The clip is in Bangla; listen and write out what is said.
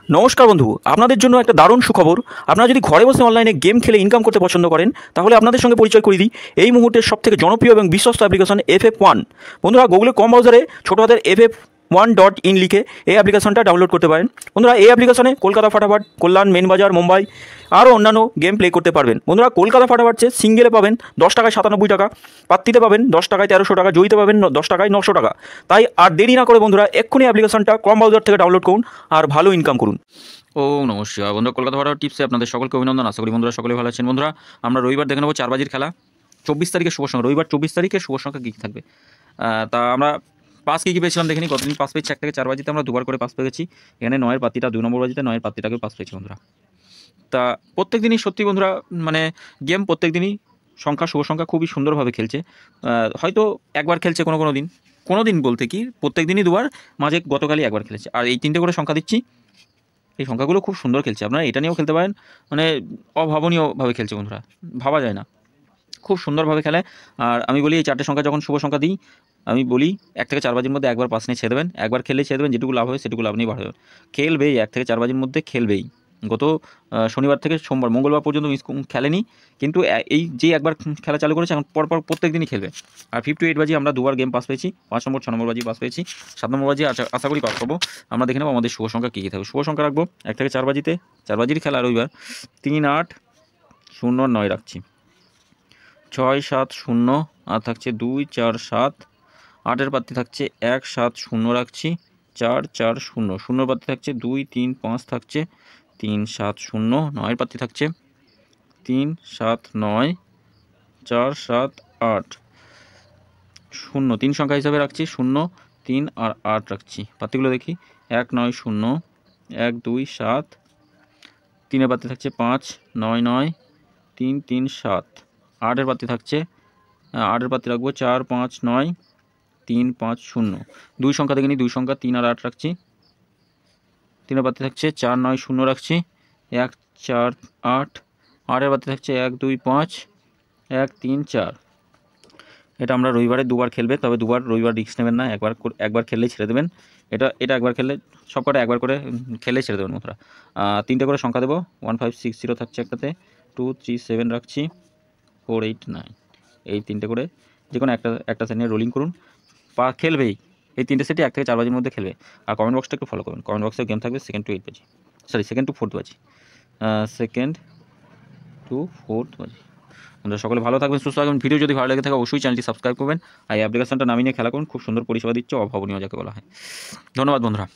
নমস্কার বন্ধু, আপনাদের জন্য একটা দারুণ সুখবর। আপনারা যদি ঘরে বসে অনলাইনে গেম খেলে ইনকাম করতে পছন্দ করেন, তাহলে আপনাদের সঙ্গে পরিচয় করিয়ে দিই এই মুহূর্তের সবথেকে জনপ্রিয় এবং বিশ্বস্ত অ্যাপ্লিকেশন FF1। বন্ধুরা, গুগলে কম ব্রাউজারে ছোটো হাতের FF1.in লিখে এই অ্যাপ্লিকেশনটা ডাউনলোড করতে পারেন। বন্ধুরা, এই অ্যাপ্লিকেশনে কলকাতা ফাটাফাট, কল্যাণ, মেন বাজার, মুম্বাই আরও অন্যান্য গেম প্লে করতে পারবেন। বন্ধুরা, কলকাতা ফাটাফাট সিঙ্গেলে পাবেন 10 টাকায় 97 টাকা, পাত্তিতে পাবেন 10 টাকায় 1300 টাকা, জয়ীতে পাবেন 10 টাকায় 900 টাকা। তাই আর দেরি না করে বন্ধুরা এক্ষুনি অ্যাপ্লিকেশনটা কম ব্রাউজার থেকে ডাউনলোড করুন আর ভালো ইনকাম করুন। ও নমস্কার বন্ধুরা, কলকাতা ফাটাফাট টিপসে আপনাদের সকলকে অভিনন্দন। আশা করি বন্ধুরা সকলে ভালো আছেন। বন্ধুরা, আমরা রবিবার দেখে নেবো 4 বাজির খেলা। 24 তারিখে শুভ সংখ্যা, রবিবার 24 তারিখে শুভ সংখ্যা কী থাকবে। তা আমরা পাস কী পেয়েছিলাম দেখিনি। কতদিন পাস পেয়েছি? 1 থেকে 4 বাজিতে আমরা দুবার করে পাস পেয়েছি। এখানে 9-এর পাত্তিটা 2 নম্বর বাজিতে 9-এর পাত্তিটাকেও পাস পেয়েছি বন্ধুরা। তা প্রত্যেক দিনই সত্যি বন্ধুরা, মানে গেম প্রত্যেক দিনই সংখ্যা, শুভ সংখ্যা খুবই সুন্দরভাবে খেলছে। হয়তো একবার খেলছে কোনো দিন বলতে কি প্রত্যেক দিনই দুবার, মাঝে গতকালই একবার খেলেছে। আর এই 3টে করে সংখ্যা দিচ্ছি, এই সংখ্যাগুলো খুব সুন্দর খেলছে। আপনারা এটা নিয়েও খেলতে পারেন, মানে অভাবনীয়ভাবে খেলছে বন্ধুরা, ভাবা যায় না, খুব সুন্দরভাবে খেলে। আর আমি বলি এই 4টে সংখ্যা যখন শুভ সংখ্যা দিই, আমি বলি 1 থেকে 4 বাজির মধ্যে একবার পাস নিয়ে ছেড়ে দেবেন। একবার খেললেই ছেড়ে দেবেন, যেটুকু লাভ হবে সেটুকু লাভ নিয়ে বাড়বে। খেলবেই 1 থেকে 4 বাজির মধ্যে খেলবেই। গত শনিবার থেকে সোমবার, মঙ্গলবার পর্যন্ত খেলেনি, কিন্তু এই যে একবার খেলা চালু করেছে এখন পরপর প্রত্যেক দিনই খেলবে। আর 5 to 8 বাজি আমরা দুবার গেম পাস পেয়েছি, 5 নম্বর 6 নম্বর বাজি পাস পেয়েছি, 7 নম্বর বাজি আশা করি পাস পাবো। আমরা দেখে নেবো আমাদের শুভ সংখ্যা কী কী থাকবে। শুভ সংখ্যা রাখবো 1 থেকে 4 বাজিতে, 4 বাজির খেলা রবিবার 3, 8, 0, 9 রাখছি। 6, 7, 0 আর থাকছে 2, 4, 7। 8-এর পাত্তি থাকছে 1, 7, 0 রাখছি। 4, 4, 0, 0-এর পাত্তি থাকছে 2, 3, 5 থাকছে 3, 7, 0। 9-এর পাত্তি থাকছে 3, 7, 9, 4, 7, 8, 0। 3 সংখ্যা হিসাবে রাখছি 0, 3 আর 8 রাখছি। পাত্তিগুলো দেখি 1, 9, 0, 1, 2, 7। 3-এর পাত্তি থাকছে 5, 9, 9, 3, 3, 7। 8-এর পাত্তি থাকছে 8-এর পাত্তি রাখবো 4, 5, 9, 3, 5, 0। 2 সংখ্যা দেখে নিই, 2 সংখ্যা 3 আর 8 রাখছি। 3-এর পাত্তি থাকছে 4, 9, 0 রাখছি। 1, 4, 8। 8-এর পাত্তি থাকছে 1, 2, 5, 1, 3, 4। এটা আমরা রবিবারে দুবার খেলবে, তবে রবিবার রিস্ক নেবেন না, একবার খেললেই ছেড়ে দেবেন। এটা একবার খেললে, সব কটা একবার করে খেললেই ছেড়ে দেবেন বন্ধুরা। 3টে করে সংখ্যা দেবো, 1, 5, 6, 0 থাকছে একটাতে, 2, 3, 7 রাখছি, 4, 8, 9। এই 3টে করে যে কোনো একটা সেট নিয়ে রোলিং করুন, খেলবেই। এই 3টে সেটই 1 থেকে 4 বাজির মধ্যে খেলবে। আর কমেন্ট বক্সটা একটু ফলো করুন, কমেন্ট বক্সে গেম থাকবে 2nd to 8 বাজি, সরি 2nd to 4th বাজি, 2nd to 4th বাজি। আপনারা সকলে ভালো থাকবেন, সুস্থ থাকবেন। ভিডিও যদি ভালো লেগে থাকে অবশ্যই চ্যানেলটি সাবস্ক্রাইব করবেন। আর এই অ্যাপ্লিকেশনটা নামিয়ে নিয়ে খেলা করুন, খুব সুন্দর পরিষেবা দিচ্ছে, অভাবনীয় যাকে বলা হয়। ধন্যবাদ বন্ধুরা।